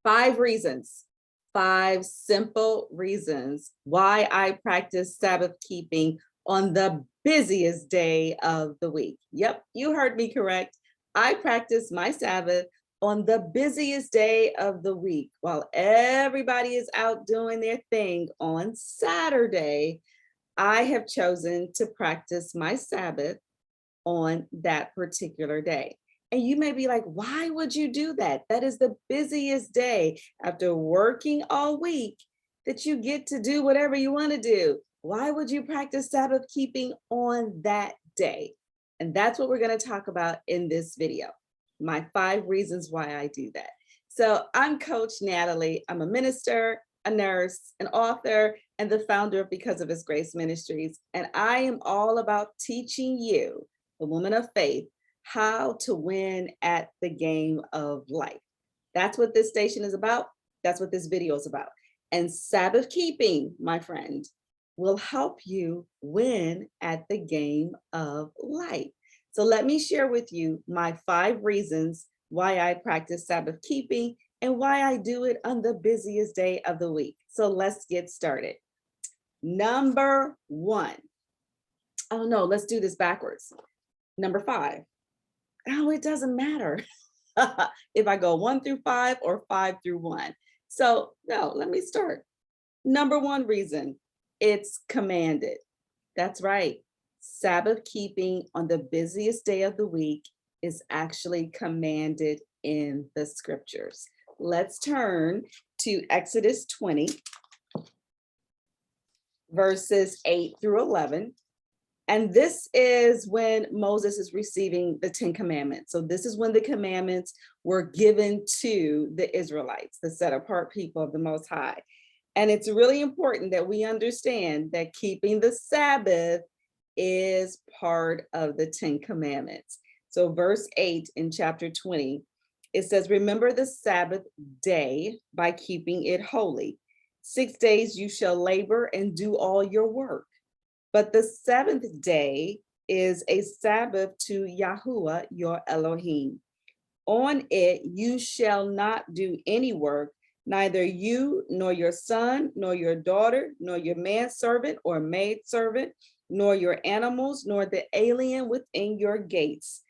5 reasons, 5 simple reasons why I practice Sabbath keeping on the busiest day of the week. Yep, you heard me correct. I practice my Sabbath on the busiest day of the week while everybody is out doing their thing on Saturday. I have chosen to practice my Sabbath on that particular day. And you may be like, why would you do that? That is the busiest day after working all week that you get to do whatever you want to do. Why would you practice Sabbath keeping on that day? And that's what we're going to talk about in this video. My 5 reasons why I do that. So I'm Coach Natalie. I'm a minister, a nurse, an author, and the founder of Because of His Grace Ministries. And I am all about teaching you, the woman of faith, how to win at the game of life. That's what this station is about. That's what this video is about. And Sabbath keeping, my friend, will help you win at the game of life. So let me share with you my 5 reasons why I practice Sabbath keeping and why I do it on the busiest day of the week. So let's get started. Number 1. Oh no, let's do this backwards. Number 5. Oh, it doesn't matter if I go 1 through 5 or 5 through 1. So no, let me start. Number 1 reason, it's commanded. That's right. Sabbath keeping on the busiest day of the week is actually commanded in the scriptures. Let's turn to Exodus 20, verses 8 through 11. And this is when Moses is receiving the 10 commandments. So this is when the commandments were given to the Israelites, the set apart people of the Most High. And it's really important that we understand that keeping the Sabbath is part of the 10 commandments. So verse 8 in chapter 20, it says, remember the Sabbath day by keeping it holy. 6 days you shall labor and do all your work. But the 7th day is a Sabbath to Yahuwah your Elohim. On it you shall not do any work, neither you, nor your son, nor your daughter, nor your manservant or maidservant, nor your animals, nor the alien within your gates.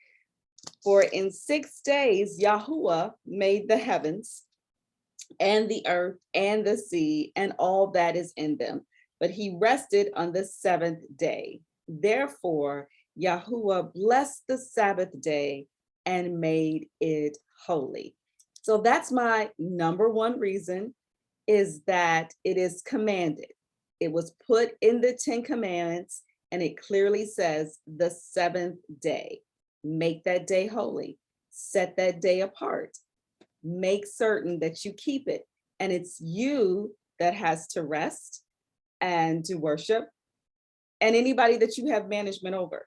For in 6 days Yahuwah made the heavens and the earth and the sea and all that is in them. But he rested on the 7th day. Therefore, Yahuwah blessed the Sabbath day and made it holy. So that's my number 1 reason, is that it is commanded. It was put in the 10 commandments, and it clearly says the 7th day. Make that day holy. Set that day apart. Make certain that you keep it. And it's you that has to rest and to worship, and anybody that you have management over.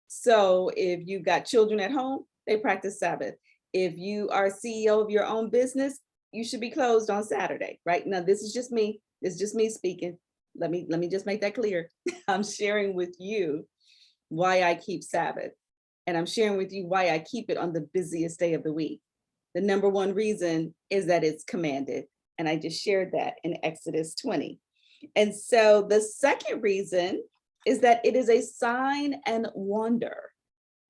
So if you got children at home, they practice Sabbath. If you are CEO of your own business, you should be closed on Saturday, right? Now, this is just me. It's just me speaking. Let me just make that clear. I'm sharing with you why I keep Sabbath, and I'm sharing with you why I keep it on the busiest day of the week. The number 1 reason is that it's commanded, and I just shared that in Exodus 20. And so the second reason is that it is a sign and wonder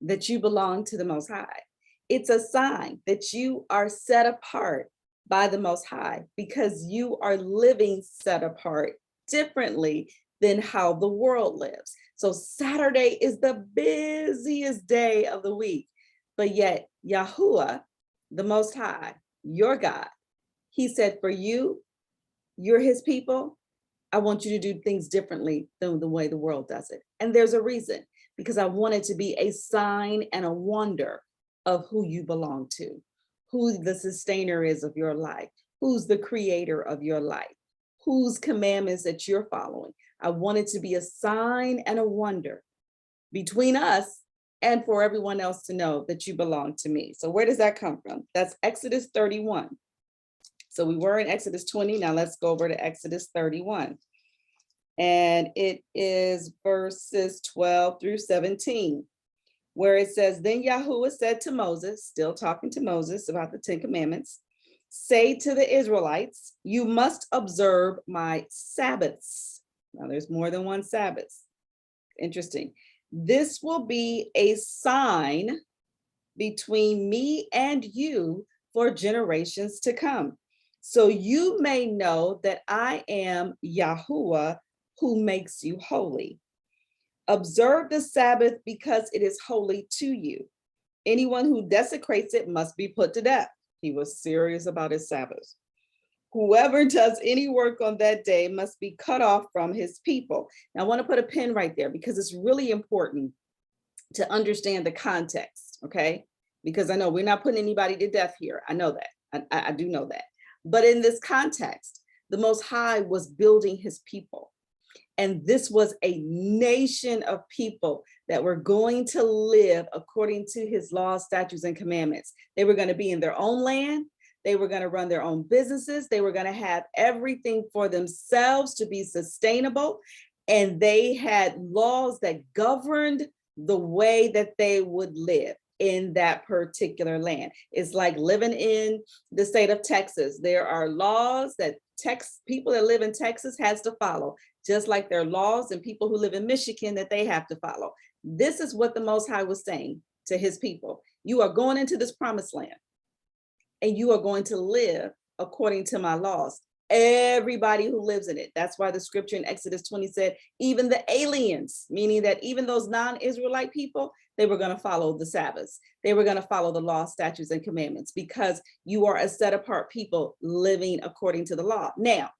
that you belong to the Most High. It's a sign that you are set apart by the Most High because you are living set apart differently than how the world lives. So Saturday is the busiest day of the week, but yet Yahuwah, the Most High, your God, he said, for you, you're his people, I want you to do things differently than the way the world does it. And there's a reason, because I want it to be a sign and a wonder of who you belong to, who the sustainer is of your life, who's the creator of your life, whose commandments that you're following. I want it to be a sign and a wonder between us and for everyone else to know that you belong to me. So where does that come from? That's Exodus 31. So we were in Exodus 20. Now let's go over to Exodus 31. And it is verses 12 through 17, where it says, then Yahuwah said to Moses, still talking to Moses about the 10 commandments, Say to the Israelites, you must observe my Sabbaths. Now there's more than one Sabbath. Interesting. This will be a sign between me and you for generations to come. So you may know that I am Yahuwah who makes you holy. Observe the Sabbath because it is holy to you. Anyone who desecrates it must be put to death. He was serious about his Sabbath. Whoever does any work on that day must be cut off from his people. Now I want to put a pin right there because it's really important to understand the context, okay? Because I know we're not putting anybody to death here. I know that. I do know that. But in this context, the Most High was building his people. And this was a nation of people that were going to live according to his laws, statutes, and commandments. They were going to be in their own land. They were going to run their own businesses. They were going to have everything for themselves to be sustainable. And they had laws that governed the way that they would live in that particular land. It's like living in the state of Texas. There are laws that people that live in Texas has to follow, just like there are laws and people who live in Michigan that they have to follow. This is what the Most High was saying to his people. You are going into this promised land and you are going to live according to my laws. Everybody who lives in it. That's why the scripture in Exodus 20 said, even the aliens, meaning that even those non-Israelite people, they were going to follow the Sabbaths. They were going to follow the law, statutes, and commandments because you are a set apart people living according to the law. Now,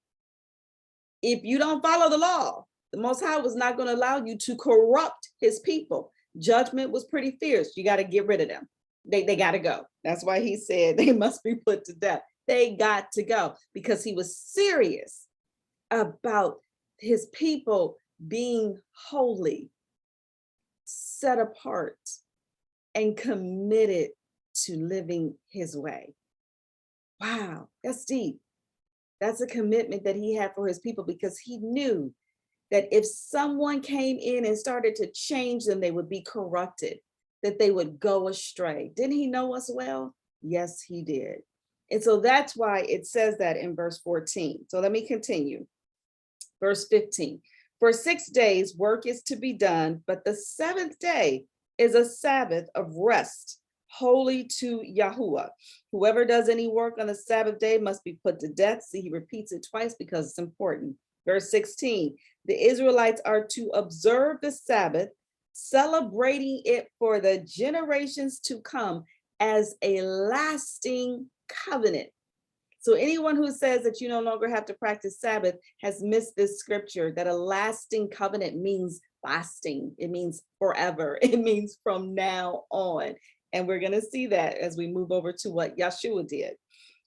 if you don't follow the law, the Most High was not going to allow you to corrupt his people. Judgment was pretty fierce. You got to get rid of them. They got to go. That's why he said they must be put to death. They got to go because he was serious about his people being holy, set apart, and committed to living his way. Wow, that's deep. That's a commitment that he had for his people because he knew that if someone came in and started to change them, they would be corrupted, that they would go astray. Didn't he know us well? Yes, he did. And so that's why it says that in verse 14. So let me continue. Verse 15. For 6 days work is to be done, but the seventh day is a Sabbath of rest, holy to Yahuwah. Whoever does any work on the Sabbath day must be put to death. See, he repeats it twice because it's important. Verse 16. The Israelites are to observe the Sabbath, celebrating it for the generations to come as a lasting covenant. So anyone who says that you no longer have to practice Sabbath has missed this scripture, that a lasting covenant means lasting. It means forever. It means from now on. And we're going to see that as we move over to what Yeshua did.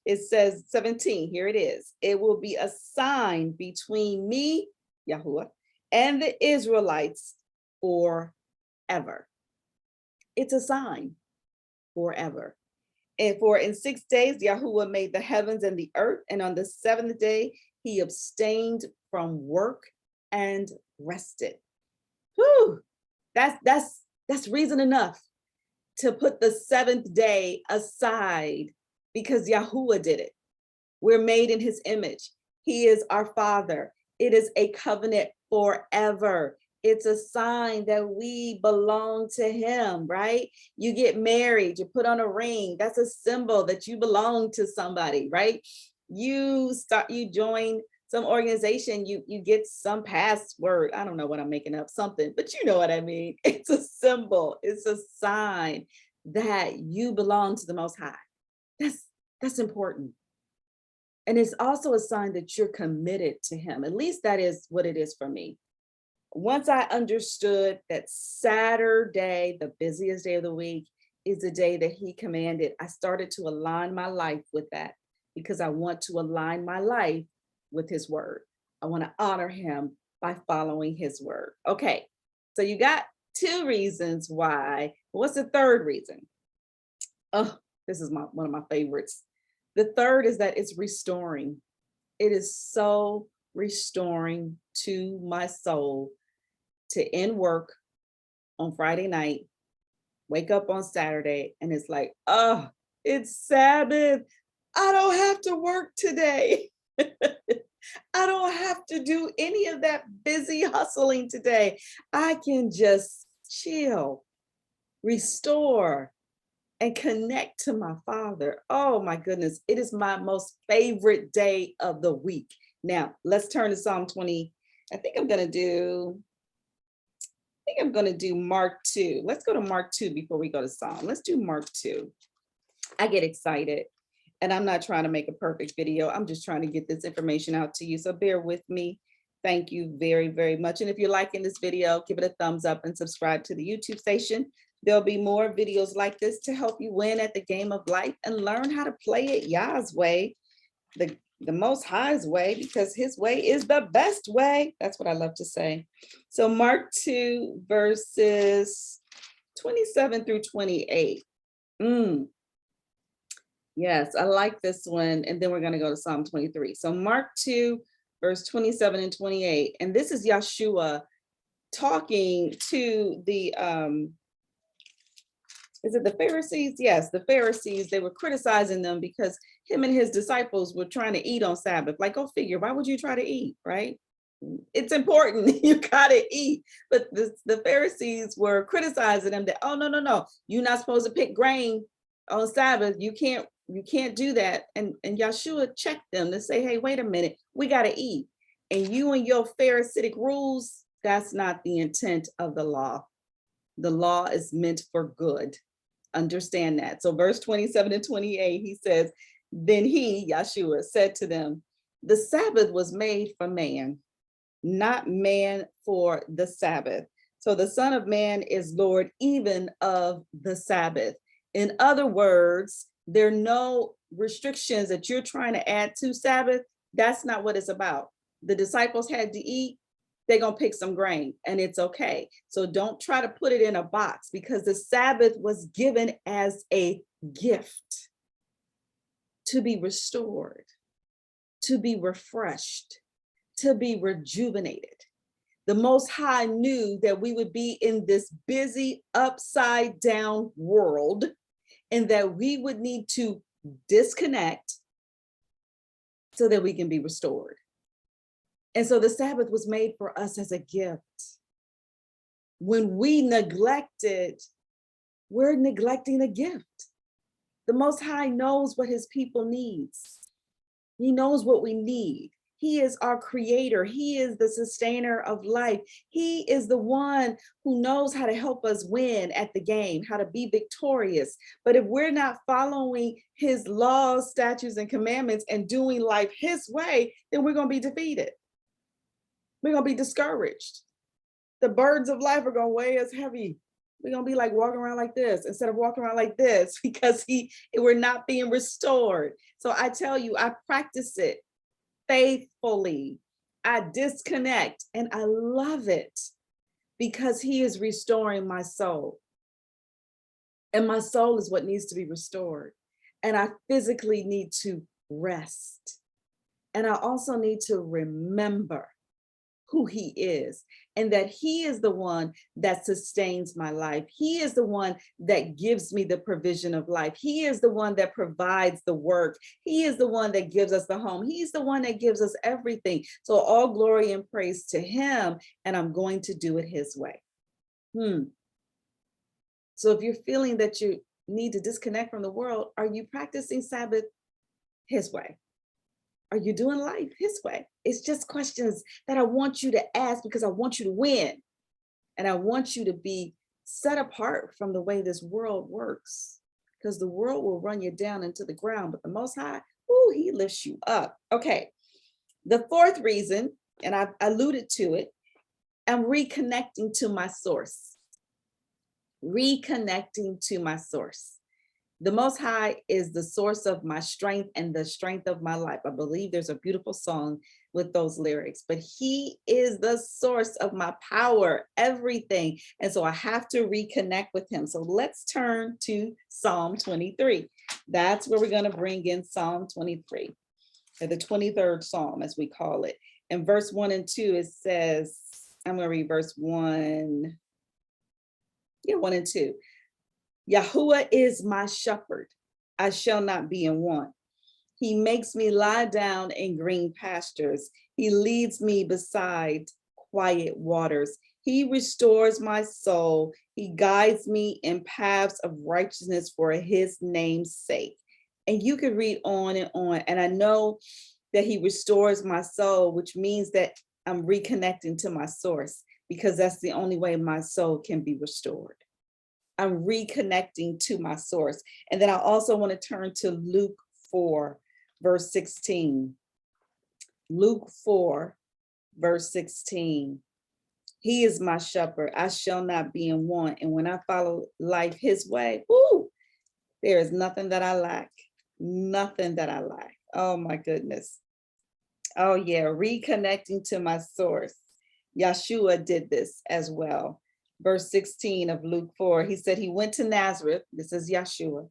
It says 17, here it is. It will be a sign between me, Yahuwah, and the Israelites forever. It's a sign forever. And for in 6 days, Yahuwah made the heavens and the earth. And on the seventh day, he abstained from work and rested. Whew, that's reason enough to put the seventh day aside because Yahuwah did it. We're made in his image. He is our Father. It is a covenant forever. It's a sign that we belong to him, right? You get married, you put on a ring. That's a symbol that you belong to somebody, right? You join some organization, you get some password. I don't know what I'm making up, something, but you know what I mean. It's a symbol. It's a sign that you belong to the Most High. That's important. And it's also a sign that you're committed to him. At least that is what it is for me. Once I understood that Saturday, the busiest day of the week, is the day that he commanded, I started to align my life with that because I want to align my life with his word. I want to honor him by following his word. Okay, so you got 2 reasons why. What's the third reason? Oh, this is one of my favorites. The third is that it's restoring. It is so restoring to my soul to end work on Friday night, wake up on Saturday, and it's like, oh, it's Sabbath. I don't have to work today. I don't have to do any of that busy hustling today. I can just chill, restore, and connect to my Father. Oh my goodness, it is my most favorite day of the week. Now, let's turn to Psalm 20. I think I'm going to do Mark 2. Let's go to Mark 2 before we go to Psalm. Let's do Mark 2. I get excited, and I'm not trying to make a perfect video. I'm just trying to get this information out to you. So bear with me. Thank you very, very much. And if you're liking this video, give it a thumbs up and subscribe to the YouTube station. There'll be more videos like this to help you win at the game of life and learn how to play it Yah's way, the Most High's way, because his way is the best way. That's what I love to say. So Mark 2, verses 27 through 28. Yes, I like this one. And then we're going to go to Psalm 23. So Mark 2, verse 27 and 28. And this is Yeshua talking to the, is it the Pharisees? Yes, the Pharisees. They were criticizing them because him and his disciples were trying to eat on Sabbath. Like, go figure, why would you try to eat, right? It's important, you gotta eat. But the Pharisees were criticizing them that, oh, no, you're not supposed to pick grain on Sabbath. You can't do that. And Yeshua checked them to say, hey, wait a minute, we gotta eat. And you and your Pharisaic rules, that's not the intent of the law. The law is meant for good. Understand that. So verse 27 and 28, he says, then he, Yeshua, said to them, the Sabbath was made for man, not man for the Sabbath. So the Son of Man is Lord even of the Sabbath. In other words, there are no restrictions that you're trying to add to Sabbath. That's not what it's about. The disciples had to eat. They're going to pick some grain and it's okay. So don't try to put it in a box, because the Sabbath was given as a gift to be restored, to be refreshed, to be rejuvenated. The Most High knew that we would be in this busy upside down world and that we would need to disconnect so that we can be restored. And so the Sabbath was made for us as a gift. When we neglect it, we're neglecting a gift. The Most High knows what his people needs. He knows what we need. He is our creator. He is the sustainer of life. He is the one who knows how to help us win at the game, how to be victorious. But if we're not following his laws, statutes, and commandments and doing life his way, then we're going to be defeated. We're going to be discouraged. The burdens of life are going to weigh us heavy. We're going to be like walking around like this instead of walking around like this, because we're not being restored. So I tell you, I practice it faithfully. I disconnect and I love it because he is restoring my soul. And my soul is what needs to be restored. And I physically need to rest. And I also need to remember who he is, and that he is the one that sustains my life. He is the one that gives me the provision of life. He is the one that provides the work. He is the one that gives us the home. He's the one that gives us everything. So all glory and praise to him, and I'm going to do it his way. So if you're feeling that you need to disconnect from the world, are you practicing Sabbath his way? Are you doing life his way? It's just questions that I want you to ask, because I want you to win. And I want you to be set apart from the way this world works, because the world will run you down into the ground, but the Most High, ooh, he lifts you up. Okay. The fourth reason, and I alluded to it, I'm reconnecting to my source. Reconnecting to my source. The Most High is the source of my strength and the strength of my life. I believe there's a beautiful song with those lyrics, but he is the source of my power, everything. And so I have to reconnect with him. So let's turn to Psalm 23. That's where we're going to bring in Psalm 23, or the 23rd Psalm, as we call it. In verse 1 and 2, it says, I'm going to read verse 1. Yeah, 1 and 2. Yahuwah is my shepherd, I shall not be in want. He makes me lie down in green pastures. He leads me beside quiet waters. He restores my soul. He guides me in paths of righteousness for his name's sake. And you could read on. And I know that he restores my soul, which means that I'm reconnecting to my source, because that's the only way my soul can be restored. I'm reconnecting to my source. And then I also want to turn to Luke 4, verse 16. Luke 4, verse 16. He is my shepherd. I shall not be in want. And when I follow life his way, there is nothing that I lack. Nothing that I lack. Oh my goodness. Oh yeah, reconnecting to my source. Yeshua did this as well. Verse 16 of Luke 4, he said he went to Nazareth, this is Yeshua,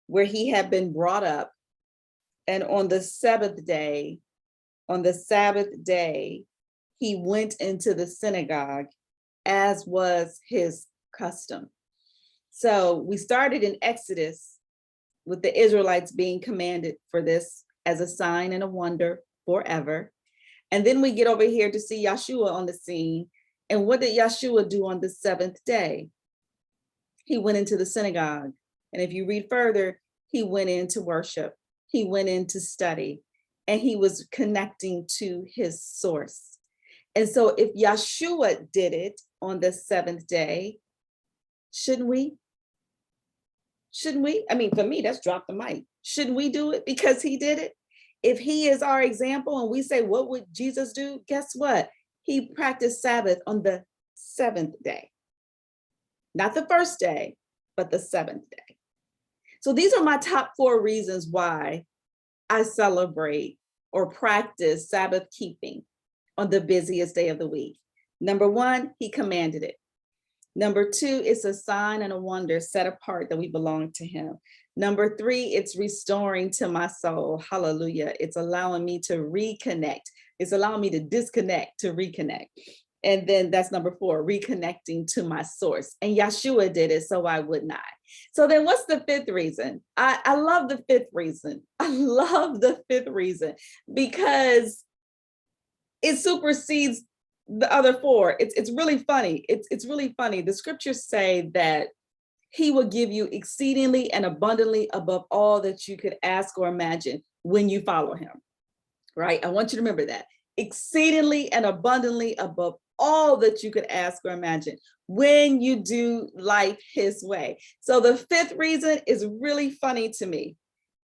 where he had been brought up. And on the Sabbath day, he went into the synagogue, as was his custom. So we started in Exodus with the Israelites being commanded for this as a sign and a wonder forever. And then we get over here to see Yeshua on the scene. And what did Yeshua do on the seventh day? He went into the synagogue. And if you read further, he went in to worship. He went in to study, and he was connecting to his source. And so if Yeshua did it on the seventh day, shouldn't we? Shouldn't we? I mean, for me, that's drop the mic. Shouldn't we do it because he did it? If he is our example and we say, what would Jesus do? Guess what? He practiced Sabbath on the seventh day. Not the first day, but the seventh day. So these are my top 4 reasons why I celebrate or practice Sabbath keeping on the busiest day of the week. Number 1, he commanded it. Number 2, it's a sign and a wonder set apart that we belong to him. Number 3, it's restoring to my soul. Hallelujah. It's allowing me to reconnect. It's allowing me to disconnect to reconnect. And then that's number 4, reconnecting to my source. And Yeshua did it, so why wouldn't I? So then what's the 5th reason? I love the 5th reason. I love the 5th reason because it supersedes the other 4. It's really funny. It's really funny. The scriptures say that he will give you exceedingly and abundantly above all that you could ask or imagine when you follow him, right? I want you to remember that. Exceedingly and abundantly above all that you could ask or imagine when you do life his way. So the 5th reason is really funny to me.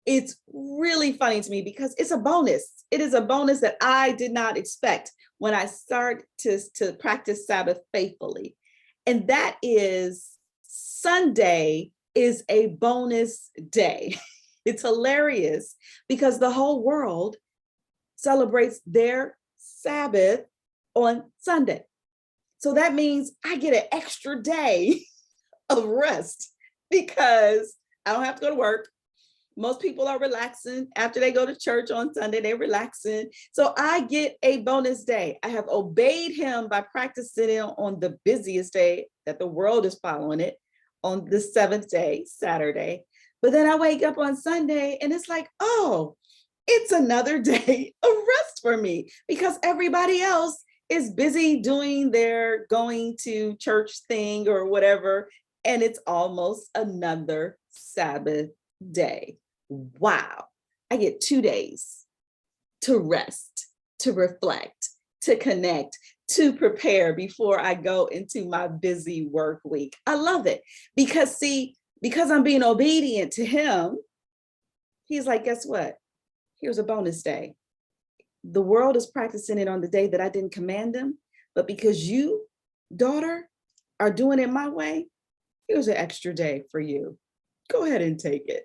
It's really funny to me because it's a bonus. It is a bonus that I did not expect when I start to practice Sabbath faithfully. And that is Sunday is a bonus day. It's hilarious because the whole world celebrates their Sabbath on Sunday. So that means I get an extra day of rest because I don't have to go to work. Most people are relaxing after they go to church on Sunday, they're relaxing. So I get a bonus day. I have obeyed him by practicing it on the busiest day that the world is following it, on the 7th day, Saturday. But then I wake up on Sunday and it's like, oh, it's another day of rest for me because everybody else is busy doing their going to church thing or whatever. And it's almost another Sabbath day. Wow. I get 2 days to rest, to reflect, to connect, to prepare before I go into my busy work week. I love it because because I'm being obedient to him, he's like, guess what? Here's a bonus day. The world is practicing it on the day that I didn't command them, but because you, daughter, are doing it my way, here's an extra day for you. Go ahead and take it.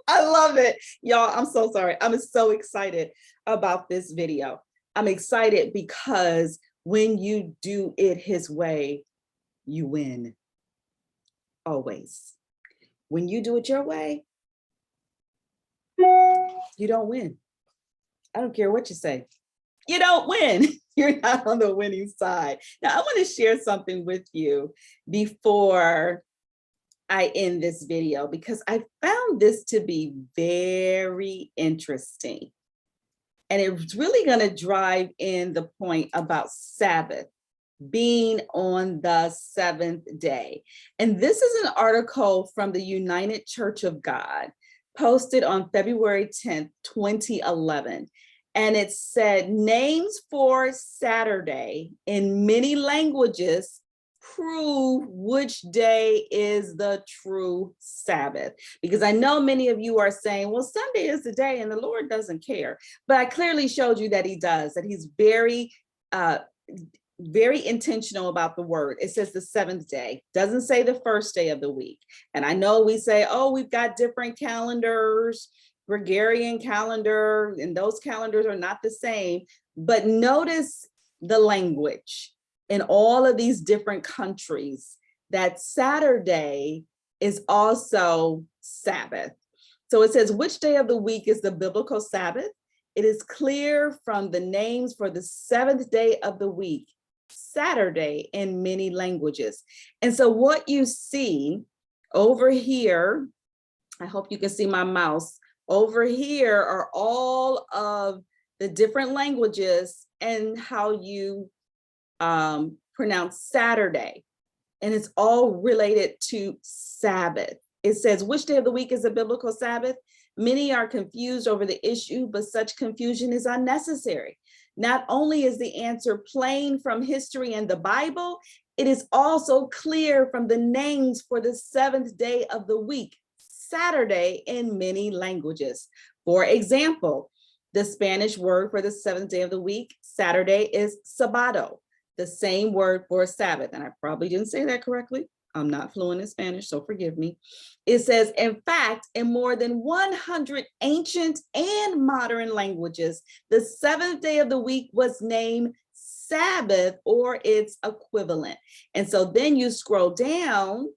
I love it. Y'all, I'm so sorry. I'm so excited about this video. I'm excited because when you do it his way, you win. Always. When you do it your way, you don't win. I don't care what you say. You don't win. You're not on the winning side. Now, I want to share something with you before I end this video because I found this to be very interesting. And it's really going to drive in the point about Sabbath being on the seventh day. And this is an article from the United Church of God, posted on February 10th, 2011. And it said, names for Saturday in many languages prove which day is the true Sabbath. Because I know many of you are saying, well, Sunday is the day and the Lord doesn't care. But I clearly showed you that he does, that he's very intentional about the word. It says the seventh day, doesn't say the first day of the week. And I know we say, oh, we've got different calendars, Gregorian calendar, and those calendars are not the same. But notice the language in all of these different countries, that Saturday is also Sabbath. So it says, which day of the week is the biblical Sabbath? It is clear from the names for the seventh day of the week, Saturday, in many languages. And so what you see over here, I hope you can see my mouse, over here are all of the different languages and how you pronounce Saturday. And it's all related to Sabbath. It says, which day of the week is a biblical Sabbath? Many are confused over the issue, but such confusion is unnecessary. Not only is the answer plain from history and the Bible, it is also clear from the names for the seventh day of the week, Saturday, in many languages. For example, the Spanish word for the seventh day of the week, Saturday, is sábado, the same word for Sabbath. And I probably didn't say that correctly. I'm not fluent in Spanish, so forgive me. It says, in fact, in more than 100 ancient and modern languages, the seventh day of the week was named Sabbath or its equivalent. And so then you scroll down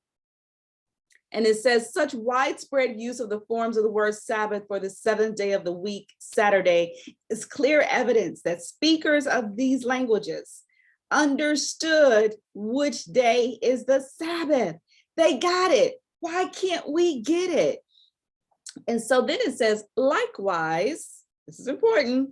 and it says, such widespread use of the forms of the word Sabbath for the seventh day of the week, Saturday, is clear evidence that speakers of these languages understood which day is the Sabbath. They got it. Why can't we get it? And so then it says, likewise, this is important,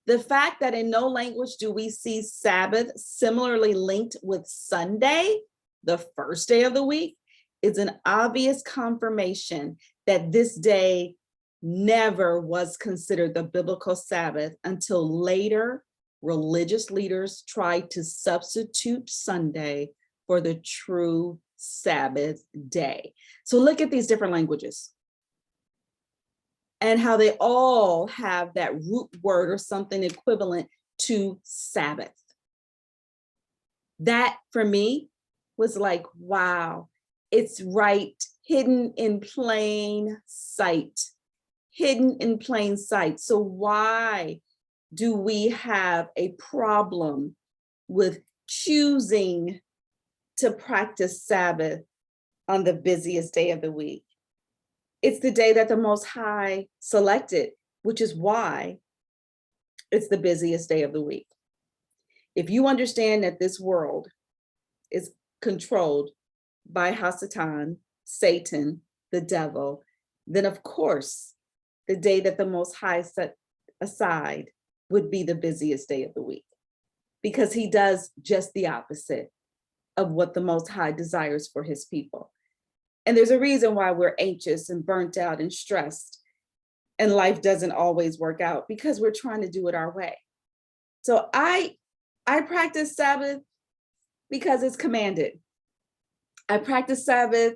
the fact that in no language do we see Sabbath similarly linked with Sunday, the first day of the week, is an obvious confirmation that this day never was considered the biblical Sabbath until later religious leaders tried to substitute Sunday for the true Sabbath day. So look at these different languages and how they all have that root word or something equivalent to Sabbath. That for me was like, wow, it's right, hidden in plain sight, hidden in plain sight. So why do we have a problem with choosing to practice Sabbath on the busiest day of the week? It's the day that the Most High selected, which is why it's the busiest day of the week. If you understand that this world is controlled by Hasatan, Satan, the devil, then of course, the day that the Most High set aside would be the busiest day of the week, because he does just the opposite of what the Most High desires for his people. And there's a reason why we're anxious and burnt out and stressed, and life doesn't always work out, because we're trying to do it our way. So I practice Sabbath because it's commanded. I practice Sabbath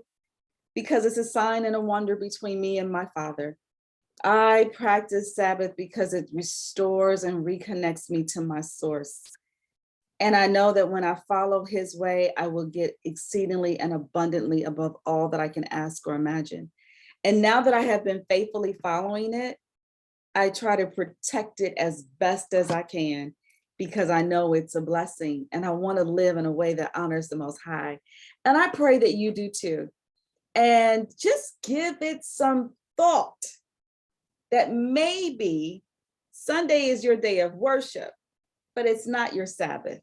because it's a sign and a wonder between me and my Father. I practice Sabbath because it restores and reconnects me to my source. And I know that when I follow his way, I will get exceedingly and abundantly above all that I can ask or imagine. And now that I have been faithfully following it, I try to protect it as best as I can, because I know it's a blessing and I want to live in a way that honors the Most High. And I pray that you do too. And just give it some thought that maybe Sunday is your day of worship, but it's not your Sabbath.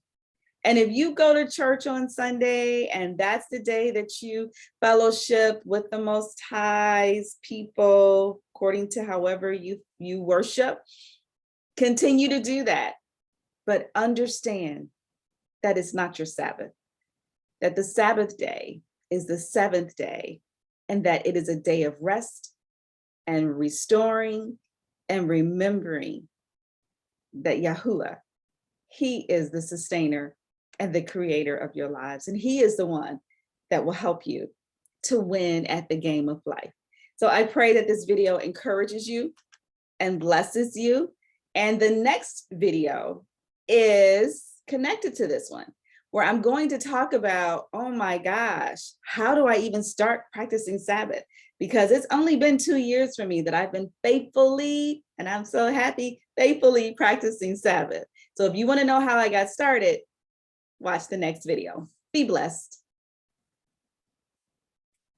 And if you go to church on Sunday and that's the day that you fellowship with the Most High's people, according to however you worship, continue to do that. But understand that it's not your Sabbath, that the Sabbath day is the seventh day, and that it is a day of rest and restoring and remembering that Yahuwah, he is the sustainer and the creator of your lives. And he is the one that will help you to win at the game of life. So I pray that this video encourages you and blesses you. And the next video is connected to this one, where I'm going to talk about, oh my gosh, how do I even start practicing Sabbath? Because it's only been 2 years for me that I've been faithfully, and I'm so happy, faithfully practicing Sabbath. So if you want to know how I got started, watch the next video. Be blessed.